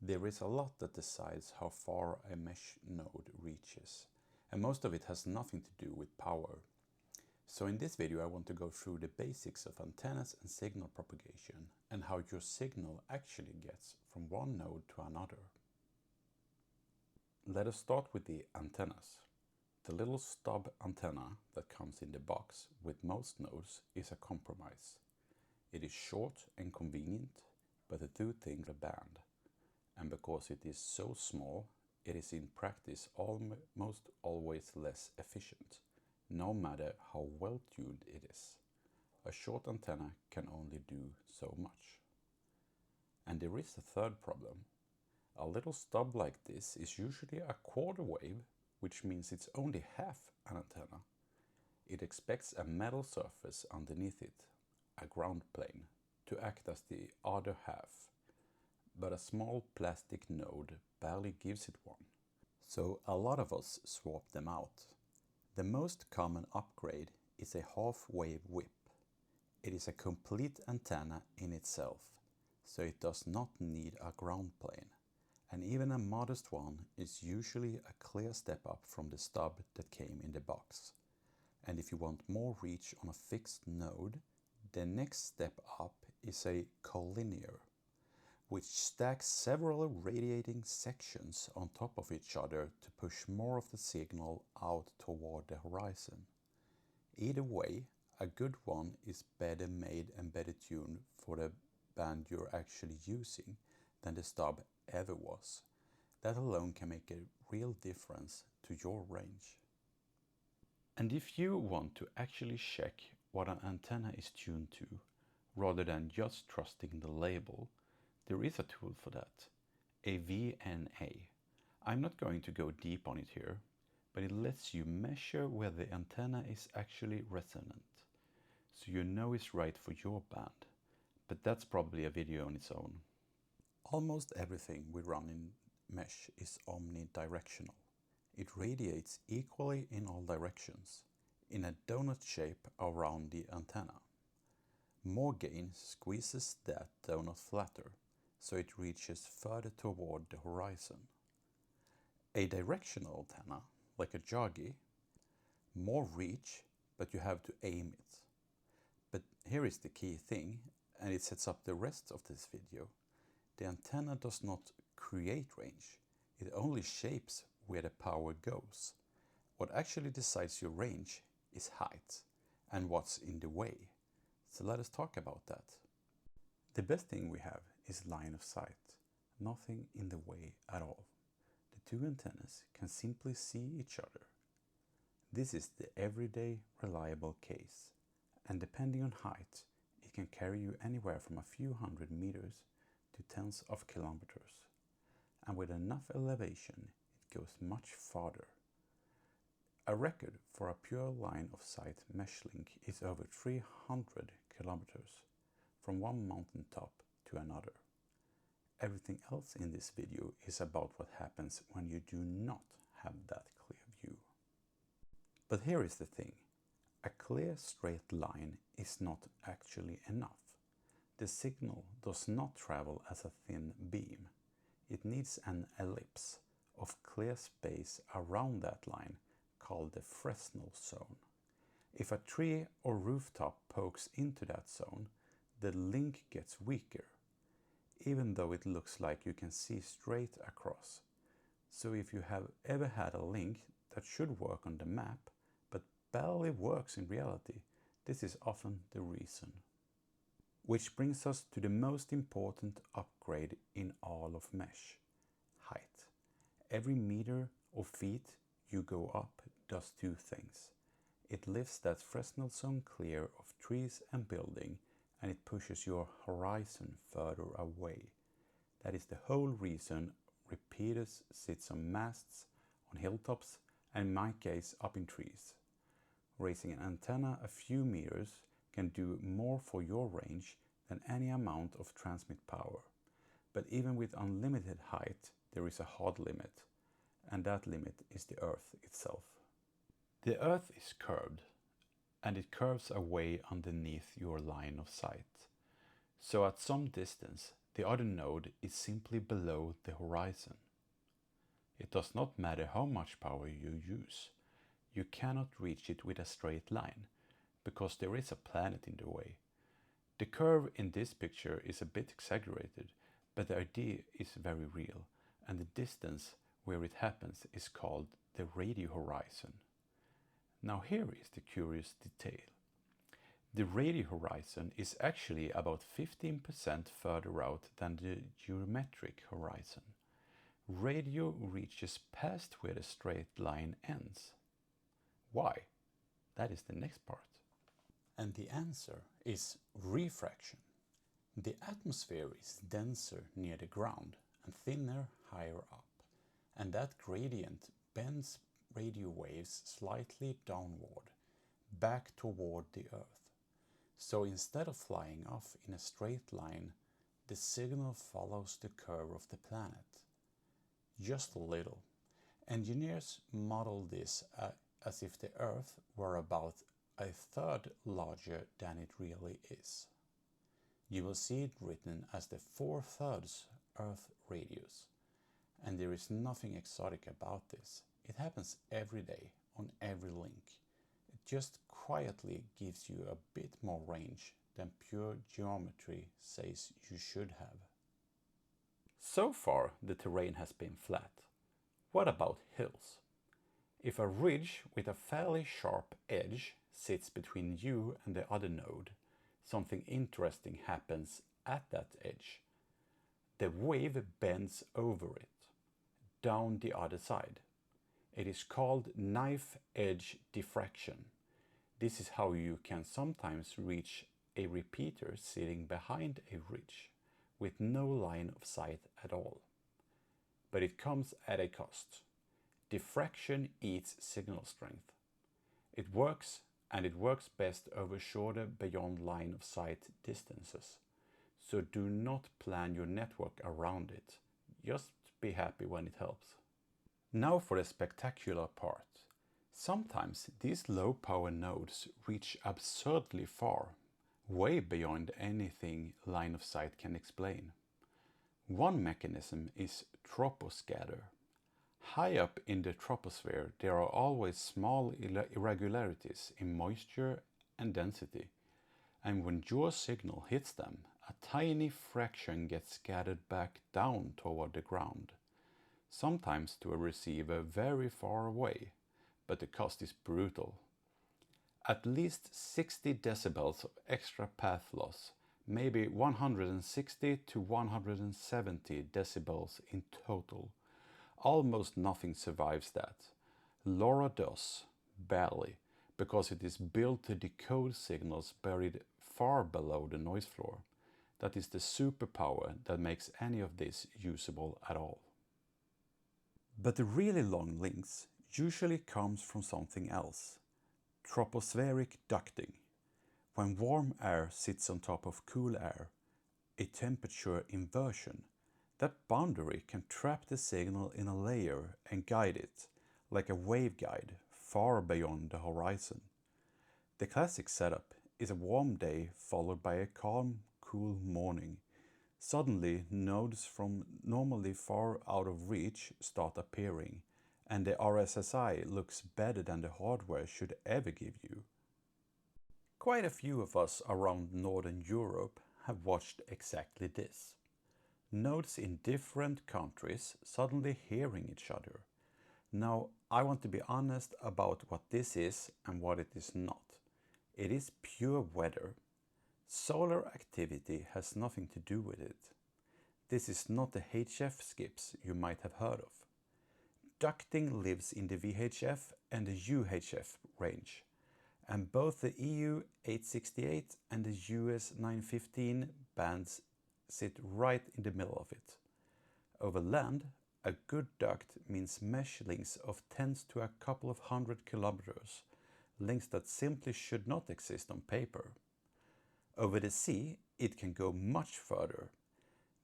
There is a lot that decides how far a mesh node reaches, and most of it has nothing to do with power. So in this video I want to go through the basics of antennas and signal propagation and how your signal actually gets from one node to another. Let us start with the antennas. The little stub antenna that comes in the box with most nodes is a compromise. It is short and convenient, but the two things are band. And because it is so small, it is in practice almost always less efficient, no matter how well tuned it is. A short antenna can only do so much. And there is a third problem. A little stub like this is usually a quarter wave, which means it's only half an antenna. It expects a metal surface underneath it, a ground plane, to act as the other half. But a small plastic node barely gives it one. So a lot of us swap them out. The most common upgrade is a half-wave whip. It is a complete antenna in itself, so it does not need a ground plane. And even a modest one is usually a clear step up from the stub that came in the box. And if you want more reach on a fixed node, the next step up is a collinear, which stacks several radiating sections on top of each other to push more of the signal out toward the horizon. Either way, a good one is better made and better tuned for the band you're actually using than the stub ever was. That alone can make a real difference to your range. And if you want to actually check what an antenna is tuned to, rather than just trusting the label, there is a tool for that, a VNA. I'm not going to go deep on it here, but it lets you measure where the antenna is actually resonant, so you know it's right for your band. But that's probably a video on its own. Almost everything we run in Mesh is omnidirectional. It radiates equally in all directions, in a donut shape around the antenna. More gain squeezes that donut flatter, so it reaches further toward the horizon. A directional antenna, like a jockey, more reach, but you have to aim it. But here is the key thing, and it sets up the rest of this video. The antenna does not create range, it only shapes where the power goes. What actually decides your range is height, and what's in the way. So let us talk about that. The best thing we have is line of sight, nothing in the way at all. The two antennas can simply see each other. This is the everyday reliable case, and depending on height, it can carry you anywhere from a few hundred meters to tens of kilometers. And with enough elevation, it goes much farther. A record for a pure line of sight mesh link is over 300 kilometers from one mountain top to another. Everything else in this video is about what happens when you do not have that clear view. But here is the thing. A clear straight line is not actually enough. The signal does not travel as a thin beam. It needs an ellipse of clear space around that line called the Fresnel zone. If a tree or rooftop pokes into that zone, the link gets weaker, even though it looks like you can see straight across. So if you have ever had a link that should work on the map, but barely works in reality, this is often the reason. Which brings us to the most important upgrade in all of Mesh: height. Every meter or feet you go up does two things. It lifts that Fresnel zone clear of trees and building, and it pushes your horizon further away. That is the whole reason repeaters sit on masts, on hilltops, and in my case up in trees. Raising an antenna a few meters can do more for your range than any amount of transmit power. But even with unlimited height, there is a hard limit, and that limit is the Earth itself. The Earth is curved, and it curves away underneath your line of sight. So at some distance, the other node is simply below the horizon. It does not matter how much power you use. You cannot reach it with a straight line, because there is a planet in the way. The curve in this picture is a bit exaggerated, but the idea is very real, and the distance where it happens is called the radio horizon. Now here is the curious detail. The radio horizon is actually about 15% further out than the geometric horizon. Radio reaches past where the straight line ends. Why? That is the next part. And the answer is refraction. The atmosphere is denser near the ground and thinner higher up, and that gradient bends radio waves slightly downward, back toward the Earth. So instead of flying off in a straight line, the signal follows the curve of the planet. Just a little. Engineers model this as if the Earth were about a third larger than it really is. You will see it written as the 4/3 Earth radius. And there is nothing exotic about this. It happens every day on every link. It just quietly gives you a bit more range than pure geometry says you should have. So far, the terrain has been flat. What about hills? If a ridge with a fairly sharp edge sits between you and the other node, something interesting happens at that edge. The wave bends over it, down the other side. It is called knife edge diffraction. This is how you can sometimes reach a repeater sitting behind a ridge with no line of sight at all. But it comes at a cost. Diffraction eats signal strength. It works, and it works best over shorter beyond line of sight distances. So do not plan your network around it. Just be happy when it helps. Now for the spectacular part. Sometimes these low power nodes reach absurdly far, way beyond anything line of sight can explain. One mechanism is troposcatter. High up in the troposphere there are always small irregularities in moisture and density, and when your signal hits them, a tiny fraction gets scattered back down toward the ground, sometimes to a receiver very far away, but the cost is brutal. At least 60 decibels of extra path loss, maybe 160 to 170 decibels in total. Almost nothing survives that. LoRa does, barely, because it is built to decode signals buried far below the noise floor. That is the superpower that makes any of this usable at all. But the really long links usually comes from something else. Tropospheric ducting. When warm air sits on top of cool air, a temperature inversion, that boundary can trap the signal in a layer and guide it, like a waveguide, far beyond the horizon. The classic setup is a warm day followed by a calm, cool morning. Suddenly, nodes from normally far out of reach start appearing, and the RSSI looks better than the hardware should ever give you. Quite a few of us around Northern Europe have watched exactly this. Nodes in different countries suddenly hearing each other. Now, I want to be honest about what this is and what it is not. It is pure weather. Solar activity has nothing to do with it. This is not the HF skips you might have heard of. Ducting lives in the VHF and the UHF range, and both the EU 868 and the US 915 bands sit right in the middle of it. Over land, a good duct means mesh links of tens to a couple of 100 kilometers, links that simply should not exist on paper. Over the sea, it can go much further.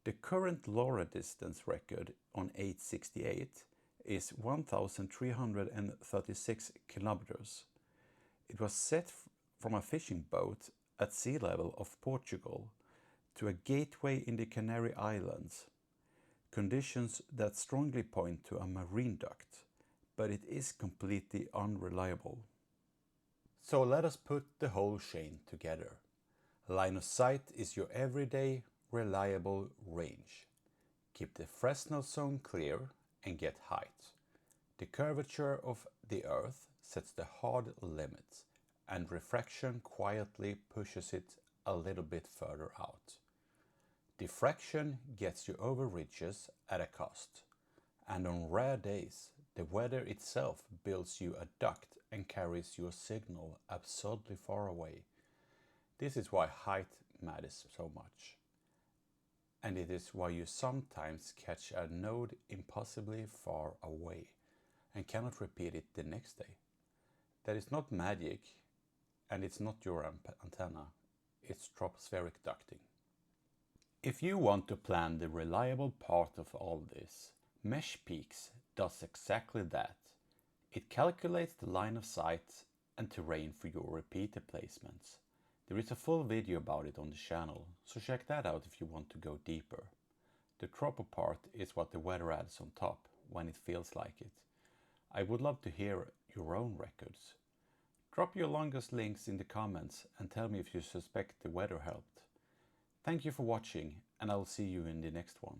The current LoRa distance record on 868 is 1,336 kilometers. It was set from a fishing boat at sea level of Portugal, to a gateway in the Canary Islands. Conditions that strongly point to a marine duct, but it is completely unreliable. So let us put the whole chain together. Line of sight is your everyday, reliable range. Keep the Fresnel zone clear and get height. The curvature of the Earth sets the hard limit, and refraction quietly pushes it a little bit further out. Diffraction gets you over ridges at a cost, and on rare days, the weather itself builds you a duct and carries your signal absurdly far away. This is why height matters so much. And it is why you sometimes catch a node impossibly far away and cannot repeat it the next day. That is not magic, and it's not your antenna, it's tropospheric ducting. If you want to plan the reliable part of all this, MeshPeaks does exactly that. It calculates the line of sight and terrain for your repeater placements. There is a full video about it on the channel, so check that out if you want to go deeper. The tropo part is what the weather adds on top when it feels like it. I would love to hear your own records. Drop your longest links in the comments and tell me if you suspect the weather helped. Thank you for watching, and I'll see you in the next one.